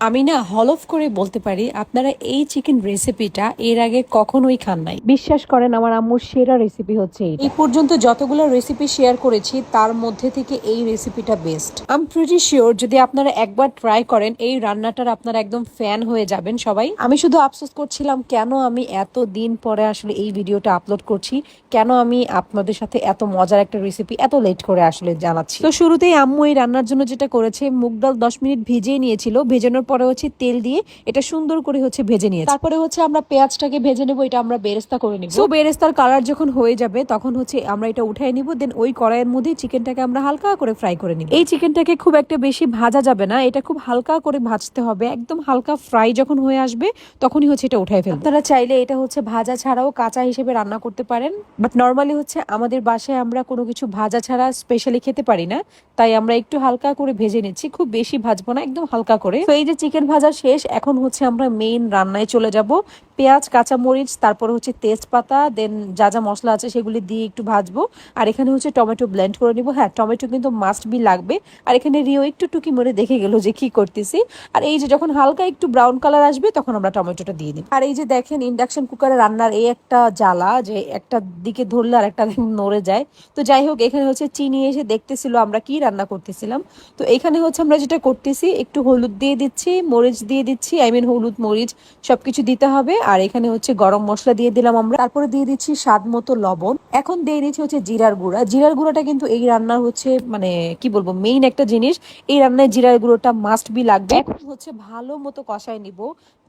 আমি না হলফ করে বলতে পারি আপনারা এই চিকেন রেসিপিটা এর আগে কখনোই খান নাই। বিশ্বাস করেন আমার আম্মুর সেরা রেসিপি হচ্ছে এই পর্যন্ত যতগুলো রেসিপি শেয়ার করেছি তার মধ্যে থেকে এই রেসিপিটা best. I am pretty sure যদি আপনারা একবার ট্রাই করেন এই রান্নাটার আপনারা একদম ফ্যান হয়ে যাবেন সবাই। আমি শুধু আফসোস করছিলাম কেন আমি এত দিন পরে আসলে এই ভিডিওটা আপলোড করছি, কেন আমি আপনাদের সাথে এত মজার একটা রেসিপি এত লেট করে আসলে জানাচ্ছি। তো শুরুতেই আম্মু এই রান্নার জন্য যেটা করেছে, মুগ ডাল 10 মিনিট ভিজিয়ে নিয়েছিল, ভেজানোর পরে হচ্ছে তেল দিয়ে এটা সুন্দর করে হচ্ছে ভেজে নিয়েছি। তারপরে হচ্ছে আমরা পেঁয়াজটাকে ভেজে নেবো, এটা আমরা বেরেস্তা করে নিব। সো বেরেস্তার কালার যখন হয়ে যাবে তখন হচ্ছে আমরা এটা উঠাই নিব, দেন ওই কড়াইয়ের মধ্যে চিকেনটাকে আমরা হালকা করে ফ্রাই করে নিব। এই চিকেনটাকে খুব একটা বেশি ভাজা যাবে না, এটা খুব হালকা করে ভাজতে হবে, একদম হালকা ফ্রাই যখন হয়ে আসবে তখনই হচ্ছে এটা উঠাই ফেলবো। আপনারা চাইলে এটা হচ্ছে ভাজা ছাড়াও কাঁচা হিসেবে রান্না করতে পারেন, বাট নর্মালি হচ্ছে আমাদের বাসায় আমরা কোনো কিছু ভাজা ছাড়া স্পেশালি খেতে পারি না, তাই আমরা একটু হালকা করে ভেজে নিচ্ছি, খুব বেশি ভাজবো না, একদম হালকা করে। তো এই যে চিকেন ভাজা শেষ, এখন হচ্ছে আমরা মেইন রান্নায় চলে যাব। পেঁয়াজ, কাঁচামরিচ, তারপর হচ্ছে তেজপাতা, দেন যা যা মশলা আছে সেগুলি দিয়ে একটু ভাজবো। আর এখানে হচ্ছে টমেটো ব্লেন্ড করে নিব। হ্যাঁ, টমেটো কিন্তু মাস্ট বি লাগবে। আর এখানে রিও একটু টুকি মরে দেখে গেল যে কি করতেছি। আর এই যে যখন হালকা একটু ব্রাউন কালার আসবে তখন আমরা টমেটোটা দিয়ে দিই। আর এই যে দেখেন ইন্ডাকশন কুকারে রান্নার এই একটা জ্বালা, যে একটা দিকে ধরলে আর একটা নড়ে যায়। তো যাই হোক, এখানে হচ্ছে চিনি এসে দেখতেছিল আমরা কি রান্না করতেছিলাম। তো এখানে হচ্ছে আমরা যেটা করতেছি, একটু হলুদ দিয়ে দিচ্ছি, মরিচ দিয়ে দিচ্ছি, হলুদ মরিচ সবকিছু দিতে হবে। আর এখানে হচ্ছে গরম মশলা দিয়ে দিলাম আমরা, তারপরে দিয়ে দিচ্ছি স্বাদ মতো লবণ। এখন দিয়ে দিচ্ছি হচ্ছে জিরার গুঁড়া। জিরার গুঁড়াটা কিন্তু এই রান্নার হচ্ছে মানে কি বলবো মেইন একটা জিনিস, এই রান্নায় জিরার গুঁড়োটা মাস্ট বি লাগবে। এখন হচ্ছে ভালো মতো কষায় নিব।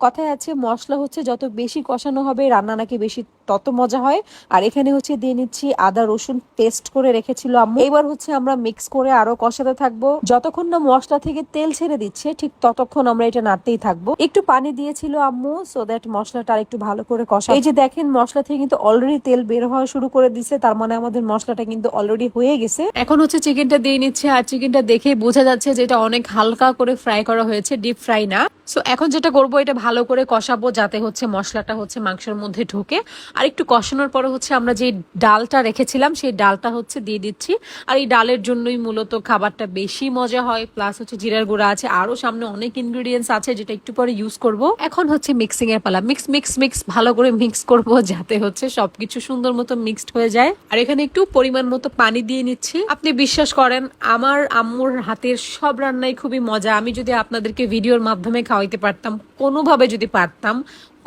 কথায় আছে মশলা হচ্ছে যত বেশি কষানো হবে রান্না নাকি বেশি তত মজা হয়। আর এখানে হচ্ছে দিয়ে নিচ্ছি আদা রসুন পেস্ট করে রেখেছিল আম্মু। এবার হচ্ছে আমরা মিক্স করে আরো কষাতে থাকবো, যতক্ষণ না মশলা থেকে তেল ছেড়ে দিচ্ছে ঠিক ততক্ষণ আমরা এটা নাড়তেই থাকবো। একটু পানি দিয়েছিল আম্মু সো দ্যাট মশলাটা আর একটু ভালো করে কষা। এই যে দেখেন মশলা থেকে কিন্তু অলরেডি তেল বের হওয়া শুরু করে দিছে, তার মানে আমাদের মশলাটা কিন্তু অলরেডি হয়ে গেছে। এখন হচ্ছে চিকেনটা দিয়ে নিচ্ছে, আর চিকেনটা দেখে বোঝা যাচ্ছে যে এটা অনেক হালকা করে ফ্রাই করা হয়েছে, ডিপ ফ্রাই না। সো এখন যেটা করবো, এটা ভালো করে কষাবো যাতে হচ্ছে মশলাটা হচ্ছে মাংসের মধ্যে ঢোকে। আর একটু কষানোর পরে হচ্ছে আমরা যে ডালটা রেখেছিলাম সেই ডালটা হচ্ছে দিয়ে দিচ্ছি। আর এই ডালের জন্যই মূলত খাবারটা বেশি মজা হয়, প্লাস হচ্ছে জিরার গুঁড়া আছে, আরো সামনে অনেক ইনগ্রিডিয়েন্টস আছে যেটা একটু পরে ইউজ করব। এখন হচ্ছে মিক্সিং এর পালা, মিক্স মিক্স মিক্স ভালো করে মিক্স করব যাতে হচ্ছে সবকিছু সুন্দর মতো মিক্সড হয়ে যায়। আর এখানে একটু পরিমাণ মতো পানি দিয়ে নিচ্ছি। আপনি বিশ্বাস করেন আমার আম্মুর হাতের সব রান্নাই খুবই মজা। আমি যদি আপনাদেরকে ভিডিওর মাধ্যমে খাওয়াইতে পারতাম, কোনোভাবে যদি পারতাম,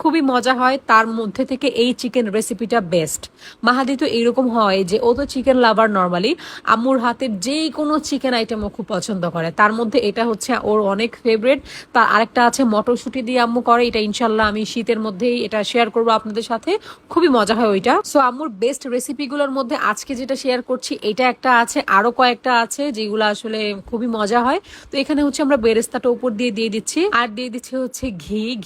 খুবই মজা হয়। তার মধ্যে থেকে এই চিকেন রেসিপিটা বেস্ট। মাহাদি তো এরকম হয় যে ও তো চিকেন লাভার, নর্মালি আম্মুর হাতের যেই কোনো চিকেন আইটেম ও খুব পছন্দ করে, তার মধ্যে এটা হচ্ছে ওর অনেক ফেভারিট। তার আরেকটা আছে মটরশুঁটি দিয়ে আম্মু করে, এটা ইনশাল্লাহ আমি শীতের মধ্যেই এটা শেয়ার করবো আপনাদের সাথে, খুবই মজা হয় ওইটা। সো আম্মুর বেস্ট রেসিপিগুলোর মধ্যে আজকে যেটা শেয়ার করছি এটা একটা আছে, আরো কয়েকটা আছে যেগুলো আসলে খুবই মজা হয়। তো এখানে হচ্ছে আমরা বেরেস্তাটা উপর দিয়ে দিচ্ছি, আর দিয়ে দিচ্ছি হচ্ছে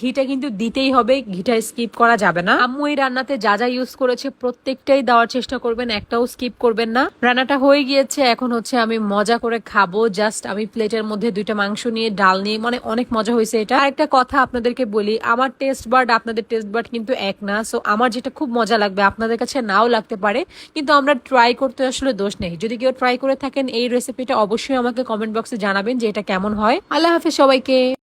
ঘিটা কিন্তু দিতেই হবে, ঘিটা স্কিপ করা যাবে না। আম্মু এই রান্নাতে যা যা ইউজ করেছে প্রত্যেকটাই দেওয়ার চেষ্টা করবেন, একটাও স্কিপ করবেন না। রান্নাটা হয়ে গিয়েছে, এখন হচ্ছে আমি মজা করে খাবো। জাস্ট আমি প্লেটের মধ্যে 2টা মাংস নিয়ে ডাল নিয়ে, মানে অনেক মজা হয়েছে এটা। একটা কথা আপনাদেরকে বলি, আমার টেস্ট বার্ড আপনাদের টেস্ট বার্ড কিন্তু এক না। সো আমার যেটা খুব মজা লাগবে আপনাদের কাছে নাও লাগতে পারে, কিন্তু আমরা ট্রাই করতে আসলে দোষ নেই। যদি কেউ ট্রাই করে থাকেন এই রেসিপিটা, অবশ্যই আমাকে কমেন্ট বক্সে জানাবেন যে এটা কেমন হয়। আল্লাহ হাফেজ সবাইকে।